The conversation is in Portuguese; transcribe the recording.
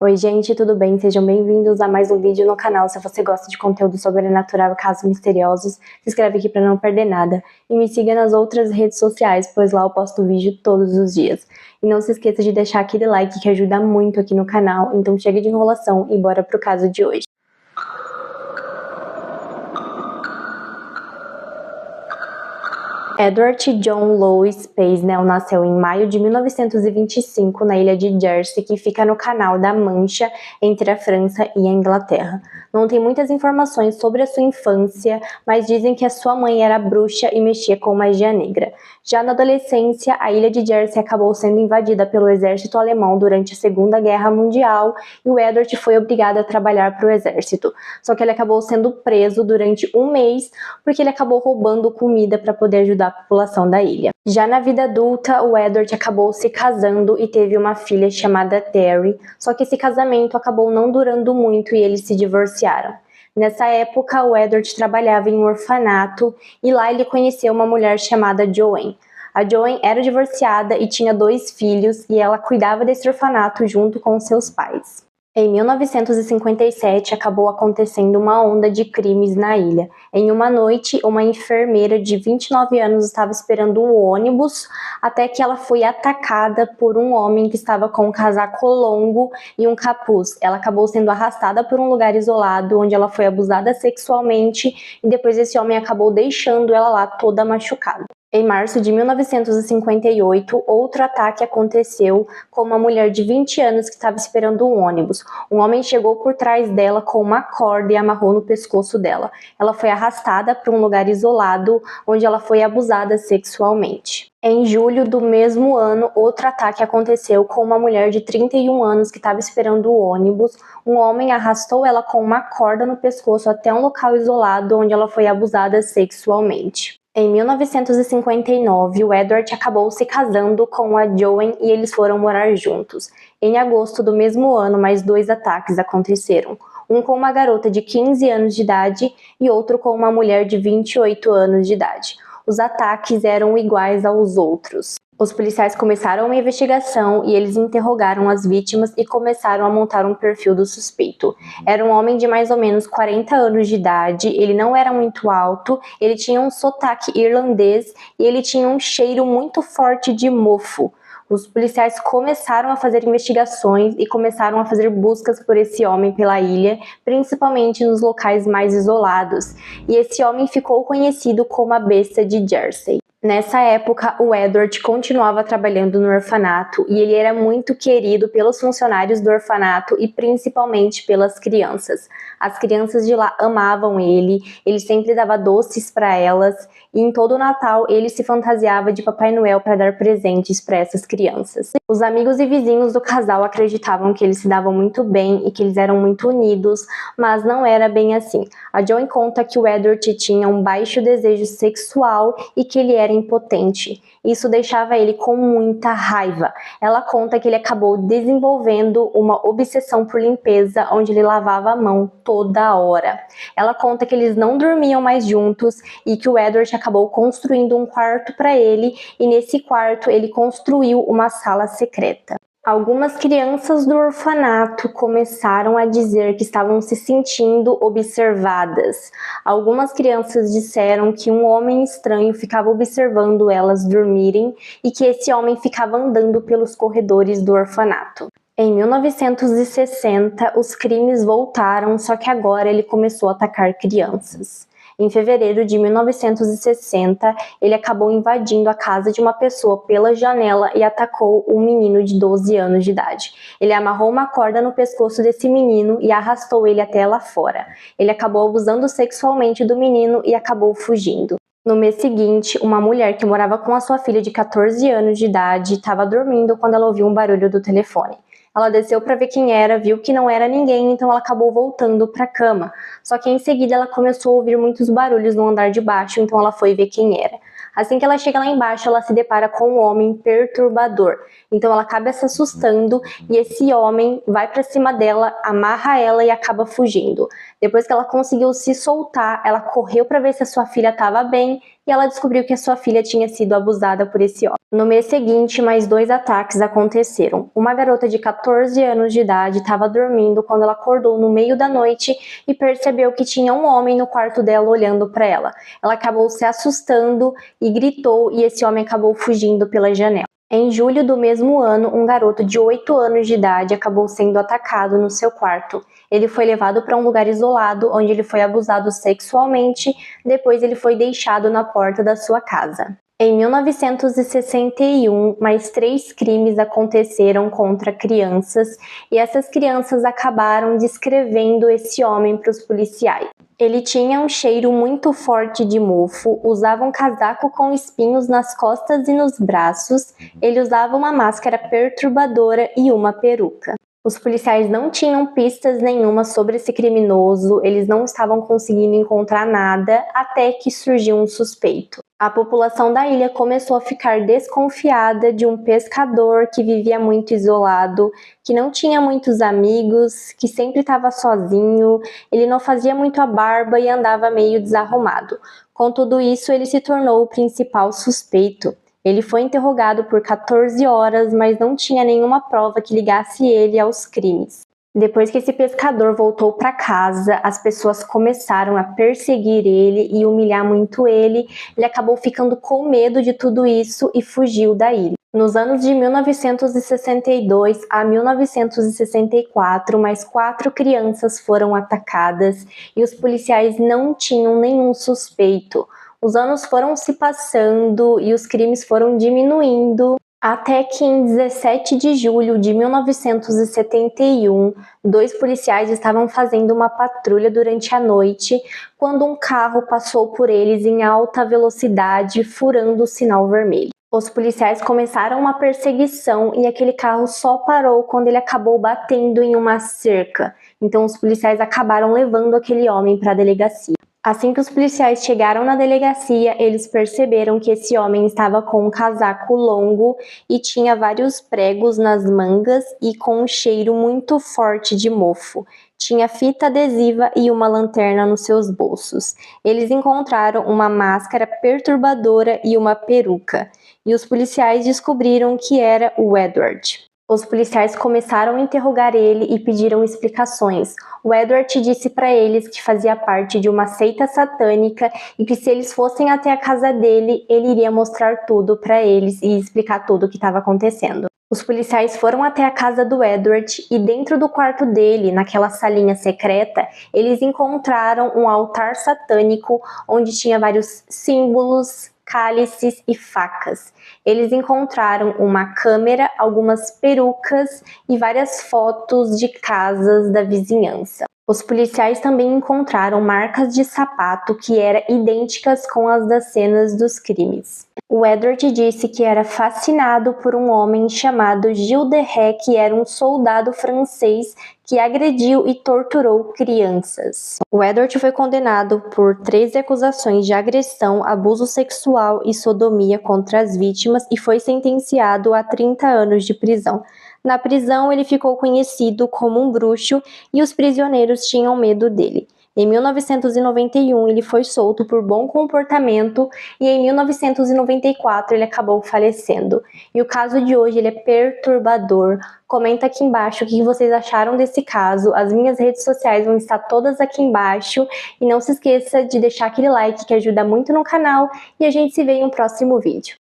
Oi gente, tudo bem? Sejam bem-vindos a mais um vídeo no canal. Se você gosta de conteúdo sobrenatural e casos misteriosos, se inscreve aqui para não perder nada. E me siga nas outras redes sociais, pois lá eu posto vídeo todos os dias. E não se esqueça de deixar aquele like que ajuda muito aqui no canal. Então chega de enrolação e bora pro caso de hoje. Edward John Louis Pasnell nasceu em maio de 1925 na ilha de Jersey, que fica no Canal da Mancha, entre a França e a Inglaterra. Não tem muitas informações sobre a sua infância, mas dizem que a sua mãe era bruxa e mexia com magia negra. Já na adolescência, a ilha de Jersey acabou sendo invadida pelo exército alemão durante a Segunda Guerra Mundial e o Edward foi obrigado a trabalhar para o exército. Só que ele acabou sendo preso durante um mês porque ele acabou roubando comida para poder ajudar a população da ilha. Já na vida adulta, o Edward acabou se casando e teve uma filha chamada Terry, só que esse casamento acabou não durando muito e eles se divorciaram. Nessa época, o Edward trabalhava em um orfanato e lá ele conheceu uma mulher chamada Joanne. A Joanne era divorciada e tinha 2 filhos e ela cuidava desse orfanato junto com seus pais. Em 1957, acabou acontecendo uma onda de crimes na ilha. Em uma noite, uma enfermeira de 29 anos estava esperando o ônibus até que ela foi atacada por um homem que estava com um casaco longo e um capuz. Ela acabou sendo arrastada por um lugar isolado, onde ela foi abusada sexualmente e depois esse homem acabou deixando ela lá toda machucada. Em março de 1958, outro ataque aconteceu com uma mulher de 20 anos que estava esperando um ônibus. Um homem chegou por trás dela com uma corda e amarrou no pescoço dela. Ela foi arrastada para um lugar isolado, onde ela foi abusada sexualmente. Em julho do mesmo ano, outro ataque aconteceu com uma mulher de 31 anos que estava esperando o ônibus. Um homem arrastou ela com uma corda no pescoço até um local isolado, onde ela foi abusada sexualmente. Em 1959, o Edward acabou se casando com a Joanne e eles foram morar juntos. Em agosto do mesmo ano, mais 2 ataques aconteceram. Um com uma garota de 15 anos de idade e outro com uma mulher de 28 anos de idade. Os ataques eram iguais aos outros. Os policiais começaram uma investigação e eles interrogaram as vítimas e começaram a montar um perfil do suspeito. Era um homem de mais ou menos 40 anos de idade, ele não era muito alto, ele tinha um sotaque irlandês e ele tinha um cheiro muito forte de mofo. Os policiais começaram a fazer investigações e começaram a fazer buscas por esse homem pela ilha, principalmente nos locais mais isolados. E esse homem ficou conhecido como a Besta de Jersey. Nessa época, o Edward continuava trabalhando no orfanato e ele era muito querido pelos funcionários do orfanato e principalmente pelas crianças. As crianças de lá amavam ele sempre dava doces para elas e em todo o Natal ele se fantasiava de Papai Noel para dar presentes para essas crianças. Os amigos e vizinhos do casal acreditavam que eles se davam muito bem e que eles eram muito unidos, mas não era bem assim. A Joanne conta que o Edward tinha um baixo desejo sexual e que ele era impotente. Isso deixava ele com muita raiva. Ela conta que ele acabou desenvolvendo uma obsessão por limpeza, onde ele lavava a mão toda hora. Ela conta que eles não dormiam mais juntos e que o Edward acabou construindo um quarto para ele e nesse quarto ele construiu uma sala secreta. Algumas crianças do orfanato começaram a dizer que estavam se sentindo observadas. Algumas crianças disseram que um homem estranho ficava observando elas dormirem e que esse homem ficava andando pelos corredores do orfanato. Em 1960, os crimes voltaram, só que agora ele começou a atacar crianças. Em fevereiro de 1960, ele acabou invadindo a casa de uma pessoa pela janela e atacou um menino de 12 anos de idade. Ele amarrou uma corda no pescoço desse menino e arrastou ele até lá fora. Ele acabou abusando sexualmente do menino e acabou fugindo. No mês seguinte, uma mulher que morava com a sua filha de 14 anos de idade estava dormindo quando ela ouviu um barulho do telefone. Ela desceu para ver quem era, viu que não era ninguém, então ela acabou voltando para a cama. Só que em seguida ela começou a ouvir muitos barulhos no andar de baixo, então ela foi ver quem era. Assim que ela chega lá embaixo, ela se depara com um homem perturbador. Então ela acaba se assustando e esse homem vai para cima dela, amarra ela e acaba fugindo. Depois que ela conseguiu se soltar, ela correu para ver se a sua filha estava bem e ela descobriu que a sua filha tinha sido abusada por esse homem. No mês seguinte, mais 2 ataques aconteceram. Uma garota de 14 anos de idade estava dormindo quando ela acordou no meio da noite e percebeu que tinha um homem no quarto dela olhando para ela. Ela acabou se assustando e gritou, e esse homem acabou fugindo pela janela. Em julho do mesmo ano, um garoto de 8 anos de idade acabou sendo atacado no seu quarto. Ele foi levado para um lugar isolado, onde ele foi abusado sexualmente, depois ele foi deixado na porta da sua casa. Em 1961, mais 3 crimes aconteceram contra crianças, e essas crianças acabaram descrevendo esse homem para os policiais. Ele tinha um cheiro muito forte de mofo, usava um casaco com espinhos nas costas e nos braços, ele usava uma máscara perturbadora e uma peruca. Os policiais não tinham pistas nenhuma sobre esse criminoso, eles não estavam conseguindo encontrar nada até que surgiu um suspeito. A população da ilha começou a ficar desconfiada de um pescador que vivia muito isolado, que não tinha muitos amigos, que sempre estava sozinho, ele não fazia muito a barba e andava meio desarrumado. Com tudo isso, ele se tornou o principal suspeito. Ele foi interrogado por 14 horas, mas não tinha nenhuma prova que ligasse ele aos crimes. Depois que esse pescador voltou para casa, as pessoas começaram a perseguir ele e humilhar muito ele. Ele acabou ficando com medo de tudo isso e fugiu da ilha. Nos anos de 1962 a 1964, mais 4 crianças foram atacadas e os policiais não tinham nenhum suspeito. Os anos foram se passando e os crimes foram diminuindo, até que em 17 de julho de 1971, 2 policiais estavam fazendo uma patrulha durante a noite, quando um carro passou por eles em alta velocidade, furando o sinal vermelho. Os policiais começaram uma perseguição e aquele carro só parou quando ele acabou batendo em uma cerca. Então os policiais acabaram levando aquele homem para a delegacia. Assim que os policiais chegaram na delegacia, eles perceberam que esse homem estava com um casaco longo e tinha vários pregos nas mangas e com um cheiro muito forte de mofo. Tinha fita adesiva e uma lanterna nos seus bolsos. Eles encontraram uma máscara perturbadora e uma peruca. E os policiais descobriram que era o Edward. Os policiais começaram a interrogar ele e pediram explicações. O Edward disse para eles que fazia parte de uma seita satânica e que se eles fossem até a casa dele, ele iria mostrar tudo para eles e explicar tudo o que estava acontecendo. Os policiais foram até a casa do Edward e dentro do quarto dele, naquela salinha secreta, eles encontraram um altar satânico onde tinha vários símbolos, cálices e facas. Eles encontraram uma câmera, algumas perucas e várias fotos de casas da vizinhança. Os policiais também encontraram marcas de sapato que eram idênticas com as das cenas dos crimes. O Edward disse que era fascinado por um homem chamado Gilles de Rais, que era um soldado francês que agrediu e torturou crianças. O Edward foi condenado por 13 acusações de agressão, abuso sexual e sodomia contra as vítimas e foi sentenciado a 30 anos de prisão. Na prisão, ele ficou conhecido como um bruxo e os prisioneiros tinham medo dele. Em 1991, ele foi solto por bom comportamento e em 1994 ele acabou falecendo. E o caso de hoje ele é perturbador. Comenta aqui embaixo o que vocês acharam desse caso. As minhas redes sociais vão estar todas aqui embaixo. E não se esqueça de deixar aquele like que ajuda muito no canal. E a gente se vê em um próximo vídeo.